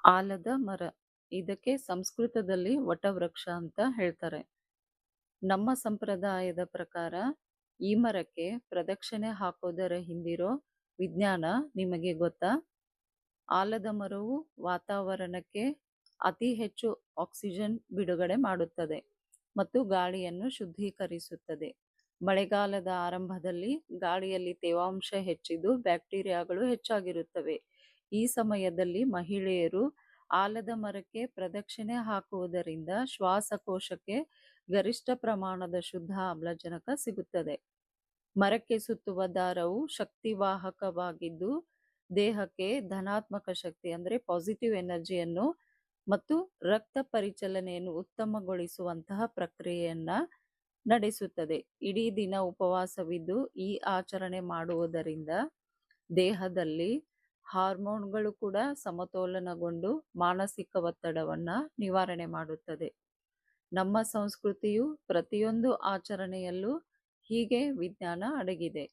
ಆಲದ ಮರ. ಇದಕ್ಕೆ ಸಂಸ್ಕೃತದಲ್ಲಿ ವಟವೃಕ್ಷ ಅಂತ ಹೇಳ್ತಾರೆ. ನಮ್ಮ ಸಂಪ್ರದಾಯದ ಪ್ರಕಾರ ಈ ಮರಕ್ಕೆ ಪ್ರದಕ್ಷಿಣೆ ಹಾಕೋದರ ಹಿಂದಿರೋ ವಿಜ್ಞಾನ ನಿಮಗೆ ಗೊತ್ತಾ? ಆಲದ ಮರವು ವಾತಾವರಣಕ್ಕೆ ಅತಿ ಹೆಚ್ಚು ಆಕ್ಸಿಜನ್ ಬಿಡುಗಡೆ ಮಾಡುತ್ತದೆ ಮತ್ತು ಗಾಳಿಯನ್ನು ಶುದ್ಧೀಕರಿಸುತ್ತದೆ. ಮಳೆಗಾಲದ ಆರಂಭದಲ್ಲಿ ಗಾಳಿಯಲ್ಲಿ ತೇವಾಂಶ ಹೆಚ್ಚಿದ್ದು ಬ್ಯಾಕ್ಟೀರಿಯಾಗಳು ಹೆಚ್ಚಾಗಿರುತ್ತವೆ. ಈ ಸಮಯದಲ್ಲಿ ಮಹಿಳೆಯರು ಆಲದ ಮರಕ್ಕೆ ಪ್ರದಕ್ಷಿಣೆ ಹಾಕುವುದರಿಂದ ಶ್ವಾಸಕೋಶಕ್ಕೆ ಗರಿಷ್ಠ ಪ್ರಮಾಣದ ಶುದ್ಧ ಆಮ್ಲಜನಕ ಸಿಗುತ್ತದೆ. ಮರಕ್ಕೆ ಸುತ್ತುವ ದಾರವು ಶಕ್ತಿವಾಹಕವಾಗಿದ್ದು ದೇಹಕ್ಕೆ ಧನಾತ್ಮಕ ಶಕ್ತಿ ಅಂದರೆ ಪಾಸಿಟಿವ್ ಎನರ್ಜಿಯನ್ನು ಮತ್ತು ರಕ್ತ ಪರಿಚಲನೆಯನ್ನು ಉತ್ತಮಗೊಳಿಸುವಂತಹ ಪ್ರಕ್ರಿಯೆಯನ್ನ ನಡೆಸುತ್ತದೆ. ಇಡೀ ದಿನ ಉಪವಾಸವಿದ್ದು ಈ ಆಚರಣೆ ಮಾಡುವುದರಿಂದ ದೇಹದಲ್ಲಿ ಹಾರ್ಮೋನ್ಗಳು ಕೂಡ ಸಮತೋಲನಗೊಂಡು ಮಾನಸಿಕ ಒತ್ತಡವನ್ನ ನಿವಾರಣೆ ಮಾಡುತ್ತದೆ. ನಮ್ಮ ಸಂಸ್ಕೃತಿಯು ಪ್ರತಿಯೊಂದು ಆಚರಣೆಯಲ್ಲೂ ಹೀಗೆ ವಿಜ್ಞಾನ ಅಡಗಿದೆ.